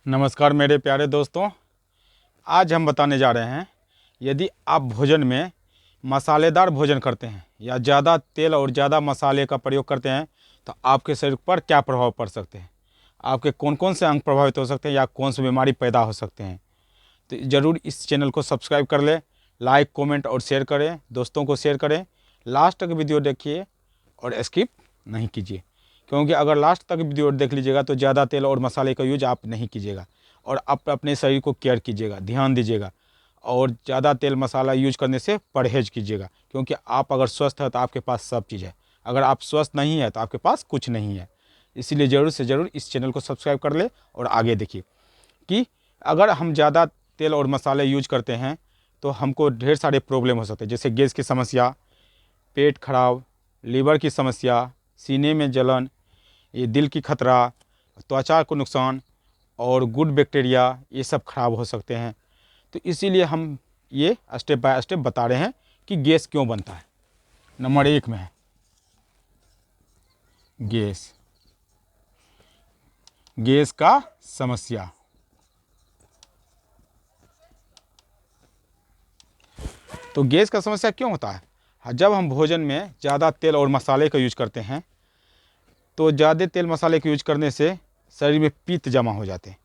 नमस्कार मेरे प्यारे दोस्तों। आज हम बताने जा रहे हैं, यदि आप भोजन में मसालेदार भोजन करते हैं या ज़्यादा तेल और ज़्यादा मसाले का प्रयोग करते हैं तो आपके शरीर पर क्या प्रभाव पड़ सकते हैं, आपके कौन कौन से अंग प्रभावित हो सकते हैं या कौन सी बीमारी पैदा हो सकते हैं। तो ज़रूर इस चैनल को सब्सक्राइब कर लें, लाइक कमेंट और शेयर करें, दोस्तों को शेयर करें। लास्ट तक वीडियो देखिए और स्किप नहीं कीजिए, क्योंकि अगर लास्ट तक वीडियो देख लीजिएगा तो ज़्यादा तेल और मसाले का यूज आप नहीं कीजिएगा और आप अपने शरीर को केयर कीजिएगा, ध्यान दीजिएगा और ज़्यादा तेल मसाला यूज करने से परहेज कीजिएगा। क्योंकि आप अगर स्वस्थ है तो आपके पास सब चीज़ है, अगर आप स्वस्थ नहीं है तो आपके पास कुछ नहीं है। इसीलिए ज़रूर से ज़रूर इस चैनल को सब्सक्राइब कर ले और आगे देखिए कि अगर हम ज़्यादा तेल और मसाले यूज करते हैं तो हमको ढेर सारे प्रॉब्लम हो सकते हैं, जैसे गैस की समस्या, पेट खराब, लीवर की समस्या, सीने में जलन, ये दिल की खतरा, त्वचा को नुकसान और गुड बैक्टीरिया, ये सब खराब हो सकते हैं। तो इसीलिए हम ये स्टेप बाय स्टेप बता रहे हैं कि गैस क्यों बनता है। नंबर 1 में है गैस, गैस का समस्या। तो गैस का समस्या क्यों होता है? जब हम भोजन में ज़्यादा तेल और मसाले का यूज करते हैं तो ज़्यादा तेल मसाले का यूज करने से शरीर में पित्त जमा हो जाते हैं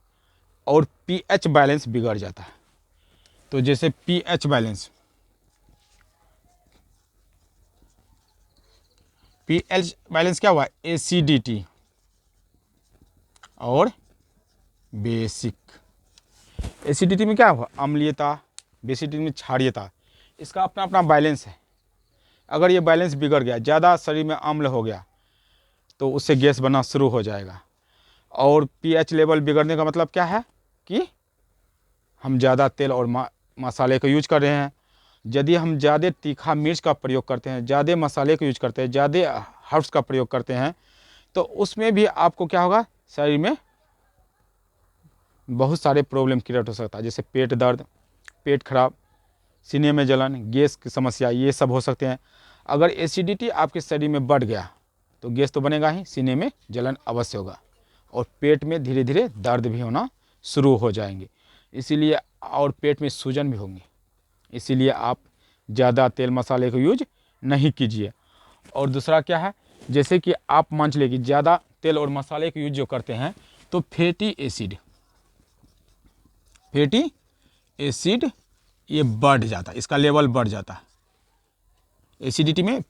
और पीएच बैलेंस बिगड़ जाता है। तो जैसे पीएच बैलेंस, पीएच बैलेंस क्या हुआ? एसिडिटी और बेसिक। एसिडिटी में क्या हुआ? अम्लीयता, बेसिडिटी में क्षारीयता। इसका अपना अपना बैलेंस है। अगर ये बैलेंस बिगड़ गया, ज़्यादा शरीर में अम्ल हो गया तो उससे गैस बनना शुरू हो जाएगा। और पीएच लेवल बिगड़ने का मतलब क्या है कि हम ज़्यादा तेल और मसाले का यूज कर रहे हैं। यदि हम ज़्यादा तीखा मिर्च का प्रयोग करते हैं, ज़्यादा मसाले का यूज करते हैं, ज़्यादा हर्ब्स का प्रयोग करते हैं तो उसमें भी आपको क्या होगा? शरीर में बहुत सारे प्रॉब्लम क्रिएट हो सकता है, जैसे पेट दर्द, पेट खराब, सीने में जलन, गैस की समस्या, ये सब हो सकते हैं। अगर एसिडिटी आपके शरीर में बढ़ गया तो गैस तो बनेगा ही, सीने में जलन अवश्य होगा और पेट में धीरे धीरे दर्द भी होना शुरू हो जाएंगे। इसीलिए और पेट में सूजन भी होंगे। इसीलिए आप ज़्यादा तेल मसाले का यूज नहीं कीजिए। और दूसरा क्या है, जैसे कि आप मान लीजिए कि ज़्यादा तेल और मसाले का यूज जो करते हैं तो फैटी एसिड ये बढ़ जाता है, इसका लेवल बढ़ जाता है। एसिडिटी में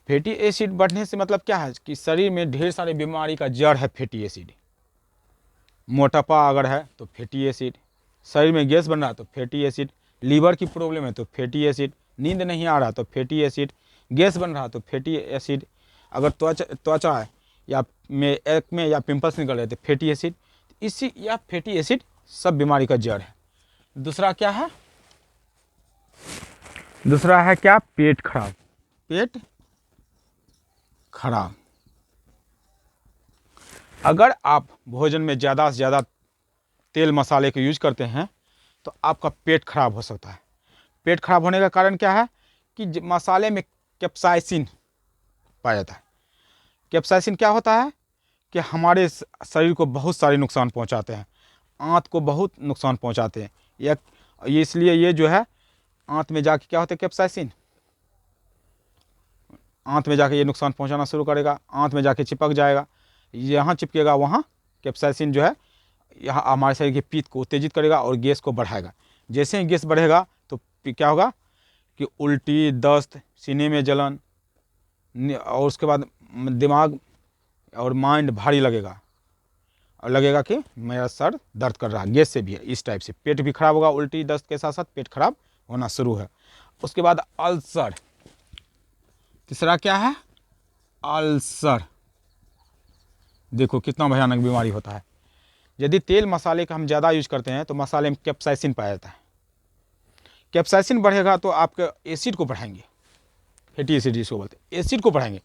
फैटी एसिड बढ़ने से मतलब क्या है कि शरीर में ढेर सारे बीमारी का जड़ है फैटी एसिड। मोटापा अगर है तो फैटी एसिड, शरीर में गैस बन रहा है तो फैटी एसिड, लीवर की प्रॉब्लम है तो फैटी एसिड, नींद नहीं आ रहा तो फैटी एसिड, गैस बन रहा तो फैटी एसिड, अगर त्वचा है या में या पिंपल्स निकल रहे तो फैटी एसिड। इसी या फैटी एसिड सब बीमारी का जड़ है। दूसरा क्या है? दूसरा है क्या? पेट खराब। पेट खराब, अगर आप भोजन में ज़्यादा से ज़्यादा तेल मसाले का यूज करते हैं तो आपका पेट खराब हो सकता है। पेट खराब होने का कारण क्या है कि मसाले में कैप्साइसिन पाया जाता है। कैप्साइसिन क्या होता है कि हमारे शरीर को बहुत सारे नुकसान पहुंचाते हैं, आंत को बहुत नुकसान पहुंचाते हैं। ये इसलिए ये जो है आंत में जाके क्या होता है, कैप्साइसिन आंत में जाके ये नुकसान पहुंचाना शुरू करेगा, आंत में जाके चिपक जाएगा, यहाँ चिपकेगा वहाँ कैप्साइसिन जो है यहाँ हमारे शरीर के पित्त को उत्तेजित करेगा और गैस को बढ़ाएगा। जैसे ही गैस बढ़ेगा तो क्या होगा कि उल्टी, दस्त, सीने में जलन और उसके बाद दिमाग और माइंड भारी लगेगा और लगेगा कि मेरा सर दर्द कर रहा है, गैस से भी है। इस टाइप से पेट भी खराब होगा, उल्टी दस्त के साथ साथ पेट खराब होना शुरू है। उसके बाद अल्सर। तीसरा क्या है? अल्सर। देखो कितना भयानक बीमारी होता है। यदि तेल मसाले का हम ज़्यादा यूज करते हैं तो मसाले में कैप्साइसिन पाया जाता है। कैप्साइसिन बढ़ेगा तो आपके एसिड को बढ़ाएंगे, फैटी एसिड जिसको बोलते हैं, एसिड को बढ़ाएंगे।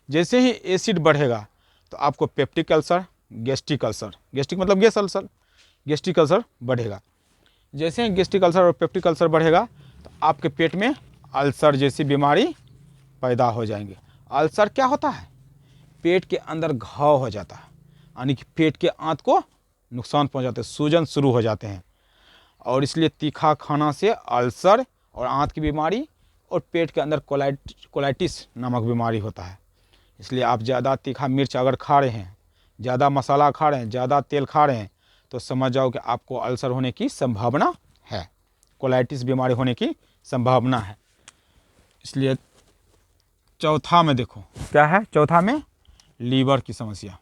जैसे ही एसिड बढ़ेगा तो आपको peptic ulcer, gastric ulcer, gastric मतलब गैस अल्सर, गैस्ट्रिक अल्सर बढ़ेगा। जैसे ही गैस्ट्रिक अल्सर और पेप्टिक अल्सर बढ़ेगा तो आपके पेट में अल्सर जैसी बीमारी पैदा हो जाएंगे। अल्सर क्या होता है? पेट के अंदर घाव हो जाता है, यानी कि पेट के आंत को नुकसान पहुंचाते हैं, सूजन शुरू हो जाते हैं। और इसलिए तीखा खाना से अल्सर और आंत की बीमारी और पेट के अंदर कोलाइटिस नामक बीमारी होता है। इसलिए आप ज़्यादा तीखा मिर्च अगर खा रहे हैं, ज़्यादा मसाला खा रहे हैं, ज़्यादा तेल खा रहे हैं, तो समझ जाओ कि आपको अल्सर होने की संभावना है, कोलाइटिस बीमारी होने की संभावना है। इसलिए चौथा में देखो क्या है, चौथा में लीवर की समस्या।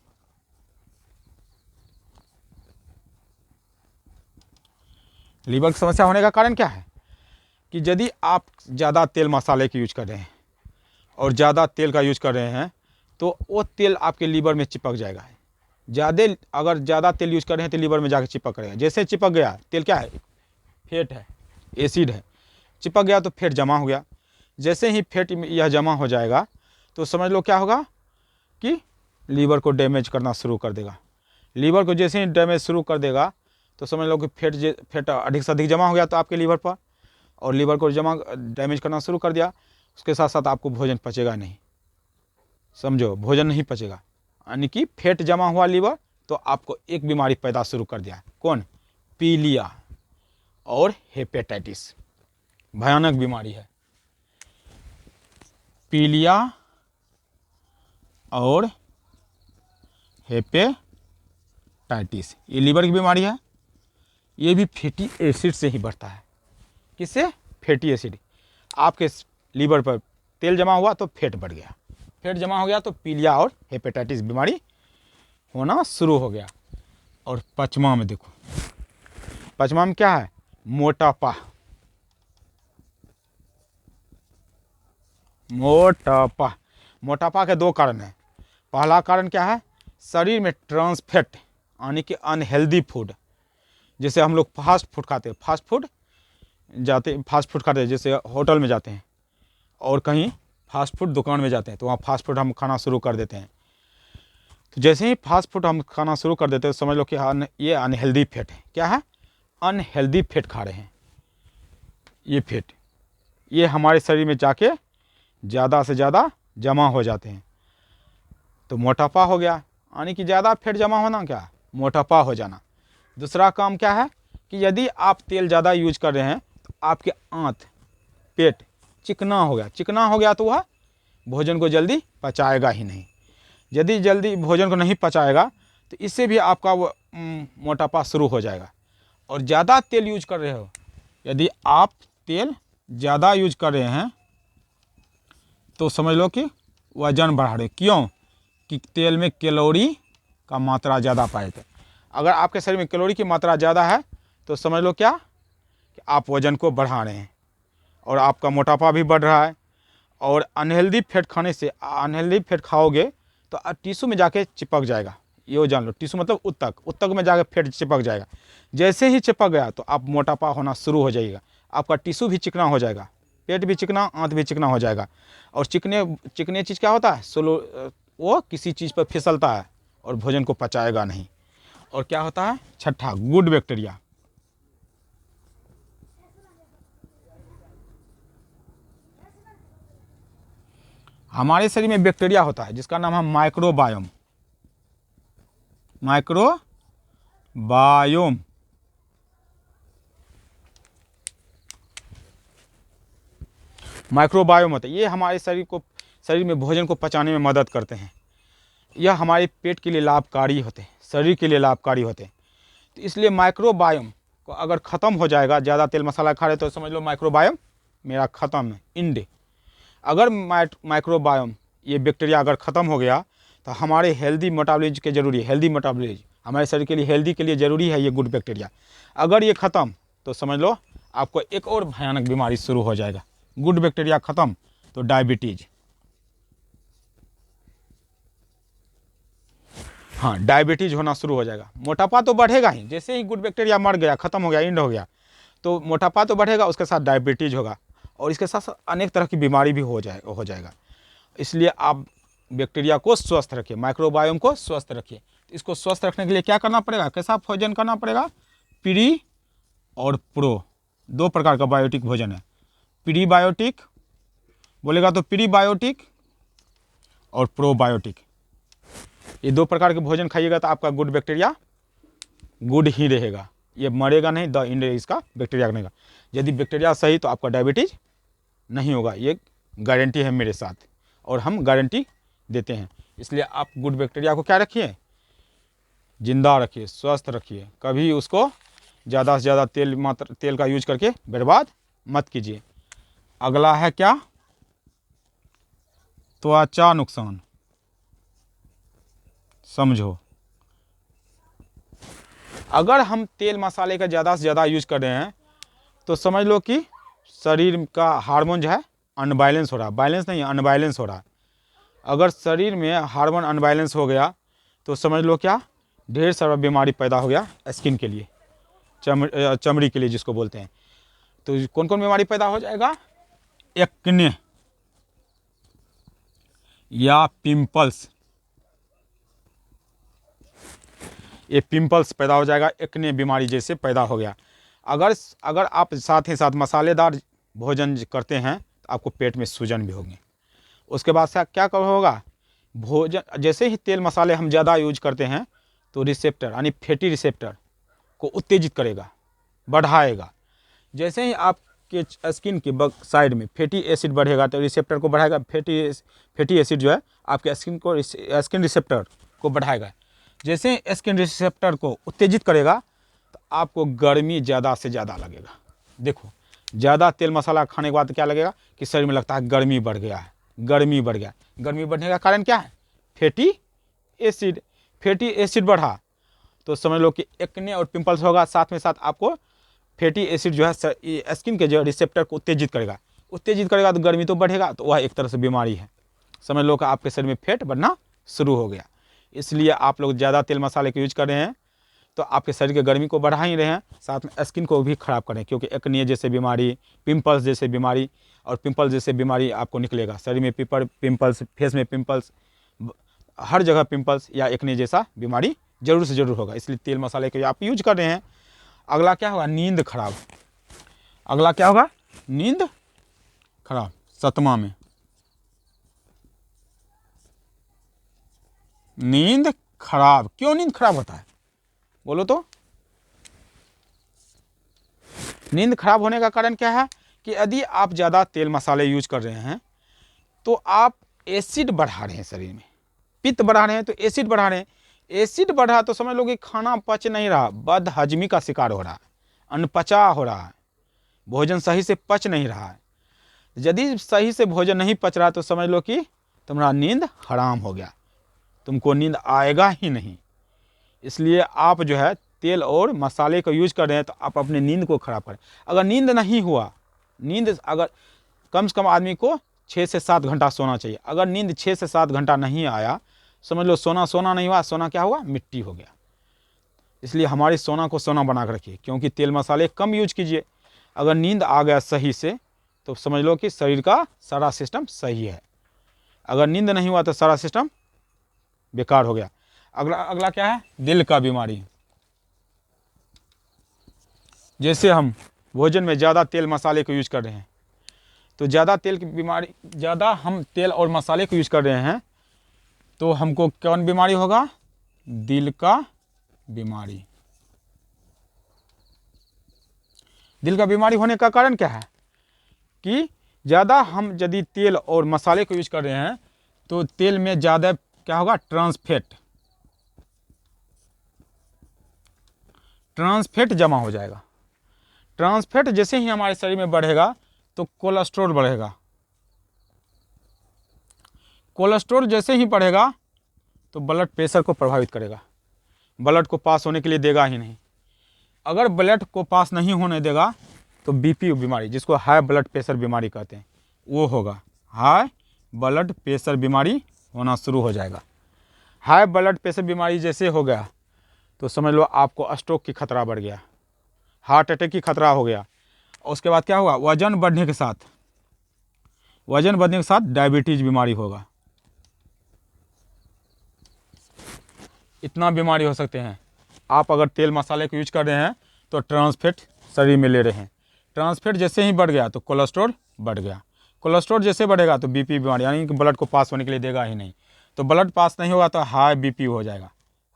लीवर की समस्या होने का कारण क्या है कि यदि आप ज़्यादा तेल मसाले की यूज कर रहे हैं और ज़्यादा तेल का यूज कर रहे हैं तो वो तेल आपके लीवर में चिपक जाएगा। अगर ज़्यादा तेल यूज कर रहे हैं तो लीवर में जाकर चिपक रहेगा। जैसे चिपक गया, तेल क्या है, फैट है, एसिड है, चिपक गया तो फैट जमा हो गया। जैसे ही फैट यह जमा हो जाएगा तो समझ लो क्या होगा कि लीवर को डैमेज करना शुरू कर देगा। लीवर को जैसे ही डैमेज शुरू कर देगा तो समझ लो कि फैट अधिक से अधिक जमा हो गया तो आपके लीवर पर, और लीवर को डैमेज करना शुरू कर दिया। उसके साथ साथ आपको भोजन पचेगा नहीं, समझो, भोजन नहीं पचेगा, यानी कि फैट जमा हुआ लीवर तो आपको एक बीमारी पैदा शुरू कर दिया। कौन? पीलिया और हेपेटाइटिस, भयानक बीमारी है पीलिया और हेपेटाइटिस। ये लीवर की बीमारी है, ये भी फैटी एसिड से ही बढ़ता है। किससे? Fatty acid. आपके लीवर पर तेल जमा हुआ तो फैट बढ़ गया, फैट जमा हो गया तो पीलिया और हेपेटाइटिस बीमारी होना शुरू हो गया। और पचमा में देखो, पचमा में क्या है? मोटापा। मोटापा के दो कारण हैं। पहला कारण क्या है? शरीर में ट्रांस फैट यानी कि अनहेल्दी फूड। जैसे हम लोग फास्ट फूड खाते हैं, फास्ट फूड खाते हैं, जैसे होटल में जाते हैं और कहीं फास्ट फूड दुकान में जाते हैं तो वहाँ फास्ट फूड हम खाना शुरू कर देते हैं। तो जैसे ही फास्ट फूड हम खाना शुरू कर देते हैं तो समझ लो कि ये अनहेल्दी फैट है। क्या है? अनहेल्दी फैट खा रहे हैं। ये फैट ये हमारे शरीर में जाके ज़्यादा से ज़्यादा जमा हो जाते हैं तो मोटापा हो गया। यानी कि ज़्यादा फैट जमा होना क्या? मोटापा हो जाना। दूसरा काम क्या है कि यदि आप तेल ज़्यादा यूज कर रहे हैं तो आपके आंत, पेट चिकना हो गया। चिकना हो गया तो वह भोजन को जल्दी पचाएगा ही नहीं। यदि जल्दी भोजन को नहीं पचाएगा तो इससे भी आपका वो मोटापा शुरू हो जाएगा। और ज़्यादा तेल यूज कर रहे हो, यदि आप तेल ज़्यादा यूज कर रहे हैं तो समझ लो कि वजन बढ़ा रहे। क्यों? कि तेल में कैलोरी का मात्रा ज़्यादा पाए थे। अगर आपके शरीर में कैलोरी की मात्रा ज़्यादा है तो समझ लो क्या कि आप वजन को बढ़ा रहे हैं और आपका मोटापा भी बढ़ रहा है। और अनहेल्दी फैट खाने से, अनहेल्दी फैट खाओगे तो टिश्यू में जाके चिपक जाएगा। ये जान लो, टिश्यू मतलब उत्तक में जाके फैट चिपक जाएगा। जैसे ही चिपक गया तो आप मोटापा होना शुरू हो जाएगा। आपका टिश्यू भी चिकना हो जाएगा, पेट भी चिकना, आंत भी चिकना हो जाएगा। और चिकने चीज़ क्या होता है? वो किसी चीज़ पर फिसलता है और भोजन को पचाएगा नहीं। और क्या होता है? छठा, गुड बैक्टीरिया। हमारे शरीर में बैक्टीरिया होता है जिसका नाम है माइक्रोबायोम। माइक्रोबायोम माइक्रोबायोम होता है। ये हमारे शरीर में भोजन को पचाने में मदद करते हैं। यह हमारे पेट के लिए लाभकारी होते हैं, शरीर के लिए लाभकारी होते हैं। तो इसलिए माइक्रोबायोम को अगर ख़त्म हो जाएगा, ज़्यादा तेल मसाला खा रहे तो समझ लो माइक्रोबायोम मेरा ख़त्म है, इंड। अगर माइक्रोबायोम ये बैक्टीरिया अगर ख़त्म हो गया तो हमारे हेल्दी मेटाबॉलिज्म के जरूरी है। हेल्दी मेटाबॉलिज्म हमारे शरीर के लिए, हेल्दी के लिए ज़रूरी है ये गुड बैक्टीरिया। अगर ये ख़त्म तो समझ लो आपको एक और भयानक बीमारी शुरू हो जाएगा। गुड बैक्टीरिया ख़त्म तो डायबिटीज़। हाँ, डायबिटीज़ होना शुरू हो जाएगा। मोटापा तो बढ़ेगा ही, जैसे ही गुड बैक्टीरिया मर गया, ख़त्म हो गया, इंड हो गया, तो मोटापा तो बढ़ेगा, उसके साथ डायबिटीज़ होगा और इसके साथ साथ अनेक तरह की बीमारी भी हो जाएगा। इसलिए आप बैक्टीरिया को स्वस्थ रखिए, माइक्रोबायोम को स्वस्थ रखिए। इसको स्वस्थ रखने के लिए क्या करना पड़ेगा? कैसा भोजन करना पड़ेगा? प्री और प्रो, दो प्रकार का बायोटिक भोजन है। प्रीबायोटिक बोलेगा तो प्रीबायोटिक और प्रोबायोटिक, ये दो प्रकार के भोजन खाइएगा तो आपका गुड बैक्टीरिया गुड ही रहेगा, ये मरेगा नहीं, द इंड इसका बैक्टीरिया रहेगा। यदि बैक्टीरिया सही तो आपका डायबिटीज नहीं होगा, ये गारंटी है मेरे साथ, और हम गारंटी देते हैं। इसलिए आप गुड बैक्टीरिया को क्या रखिए, जिंदा रखिए, स्वस्थ रखिए, कभी उसको ज़्यादा से ज़्यादा तेल का यूज करके बर्बाद मत कीजिए। अगला है क्या, त्वचा नुकसान। समझो, अगर हम तेल मसाले का ज़्यादा से ज़्यादा यूज कर रहे हैं तो समझ लो कि शरीर का हार्मोन जो है अनबैलेंस हो रहा है, बैलेंस नहीं, अनबैलेंस हो रहा है। अगर शरीर में हार्मोन अनबैलेंस हो गया तो समझ लो क्या, ढेर सारा बीमारी पैदा हो गया स्किन के लिए, चमड़ी के लिए जिसको बोलते हैं। तो कौन कौन बीमारी पैदा हो जाएगा, एक्ने या पिंपल्स, ये पिंपल्स पैदा हो जाएगा, एक्ने बीमारी जैसे पैदा हो गया। अगर आप साथ ही साथ मसालेदार भोजन करते हैं तो आपको पेट में सूजन भी होंगे। उसके बाद से क्या होगा, भोजन जैसे ही तेल मसाले हम ज़्यादा यूज करते हैं तो रिसेप्टर यानी फैटी रिसेप्टर को उत्तेजित करेगा, बढ़ाएगा। जैसे ही आपके स्किन के साइड में फैटी एसिड बढ़ेगा तो रिसेप्टर को बढ़ाएगा, फैटी एसिड जो है आपके स्किन रिसेप्टर को बढ़ाएगा। जैसे ही स्किन रिसेप्टर को उत्तेजित करेगा तो आपको गर्मी ज़्यादा से ज़्यादा लगेगा। देखो, ज़्यादा तेल मसाला खाने के बाद क्या लगेगा कि शरीर में लगता है गर्मी बढ़ गया है, गर्मी बढ़ गया। गर्मी बढ़ने का कारण क्या है, फैटी एसिड। फैटी एसिड बढ़ा तो समझ लो कि एक्ने और पिंपल्स होगा। साथ में साथ आपको फैटी एसिड जो है स्किन के जो रिसेप्टर को उत्तेजित करेगा, तो गर्मी तो बढ़ेगा, तो वह एक तरह से बीमारी है। समझ लो कि आपके शरीर में फैट बढ़ना शुरू हो गया। इसलिए आप लोग ज़्यादा तेल मसाले का यूज कर रहे हैं तो आपके शरीर के गर्मी को बढ़ा ही रहे हैं, साथ में स्किन को भी खराब करें। क्योंकि एक्ने जैसे बीमारी, पिंपल्स जैसे बीमारी, और पिंपल्स जैसे बीमारी आपको निकलेगा शरीर में, पिंपल्स, फेस में पिंपल्स, हर जगह पिंपल्स या एक्ने जैसा बीमारी जरूर से जरूर होगा। इसलिए तेल मसाले के आप यूज कर रहे हैं। अगला क्या होगा, नींद खराब। अगला क्या होगा, नींद खराब। 7वां में नींद खराब। क्यों नींद खराब होता है बोलो तो? नींद खराब होने का कारण क्या है कि यदि आप ज़्यादा तेल मसाले यूज कर रहे हैं तो आप एसिड बढ़ा रहे हैं शरीर में, पित्त बढ़ा रहे हैं तो एसिड बढ़ा रहे हैं। एसिड बढ़ा तो समझ लो कि खाना पच नहीं रहा, बदहजमी का शिकार हो रहा है, अनपचा हो रहा है, भोजन सही से पच नहीं रहा है। यदि सही से भोजन नहीं पच रहा तो समझ लो कि तुम्हारा नींद हराम हो गया, तुमको नींद आएगा ही नहीं। इसलिए आप जो है तेल और मसाले का यूज कर रहे हैं तो आप अपने नींद को खराब करें। अगर नींद नहीं हुआ, नींद अगर कम से कम आदमी को 6 से 7 घंटा सोना चाहिए। अगर नींद 6 से 7 घंटा नहीं आया, समझ लो सोना नहीं हुआ, सोना क्या हुआ, मिट्टी हो गया। इसलिए हमारी सोना को सोना बना कर रखिए, क्योंकि तेल मसाले कम यूज कीजिए। अगर नींद आ गया सही से तो समझ लो कि शरीर का सारा सिस्टम सही है। अगर नींद नहीं हुआ तो सारा सिस्टम बेकार हो गया। अगला क्या है, दिल का बीमारी। जैसे हम भोजन में ज़्यादा तेल मसाले को यूज कर रहे हैं तो ज़्यादा तेल की बीमारी, ज़्यादा हम तेल और मसाले को यूज कर रहे हैं तो हमको कौन बीमारी होगा, दिल का बीमारी। दिल का बीमारी होने का कारण क्या है कि ज़्यादा हम यदि तेल और मसाले को यूज कर रहे हैं तो तेल में ज़्यादा क्या होगा, ट्रांसफैट जमा हो जाएगा। ट्रांसफैट जैसे ही हमारे शरीर में बढ़ेगा तो कोलेस्ट्रॉल बढ़ेगा। कोलेस्ट्रॉल जैसे ही बढ़ेगा तो ब्लड प्रेशर को प्रभावित करेगा, ब्लड को पास होने के लिए देगा ही नहीं। अगर ब्लड को पास नहीं होने देगा तो बीपी बीमारी, जिसको हाई ब्लड प्रेशर बीमारी कहते हैं, वो होगा। हाई ब्लड प्रेशर बीमारी होना शुरू हो जाएगा। हाई ब्लड प्रेशर बीमारी जैसे हो गया तो समझ लो आपको स्ट्रोक की खतरा बढ़ गया, हार्ट अटैक की खतरा हो गया। और उसके बाद क्या होगा, वजन बढ़ने के साथ डायबिटीज बीमारी होगा। इतना बीमारी हो सकते हैं। आप अगर तेल मसाले को यूज कर रहे हैं तो ट्रांसफैट शरीर में ले रहे हैं, ट्रांसफैट जैसे ही बढ़ गया तो कोलेस्ट्रॉल बढ़ गया, कोलेस्ट्रॉल जैसे बढ़ेगा तो बीपी बीमारी, यानी कि ब्लड को पास होने के लिए देगा ही नहीं। तो ब्लड पास नहीं होगा तो हाई बीपी हो जाएगा,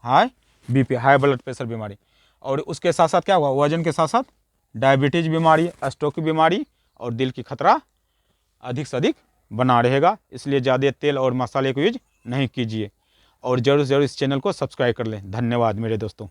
high BP, high blood pressure बीमारी। और उसके साथ साथ क्या हुआ, वजन के साथ साथ डायबिटीज़ बीमारी, स्ट्रोक की बीमारी और दिल की खतरा अधिक से अधिक बना रहेगा। इसलिए ज़्यादा तेल और मसाले को यूज नहीं कीजिए और ज़रूर से ज़रूर इस चैनल को सब्सक्राइब कर लें। धन्यवाद मेरे दोस्तों।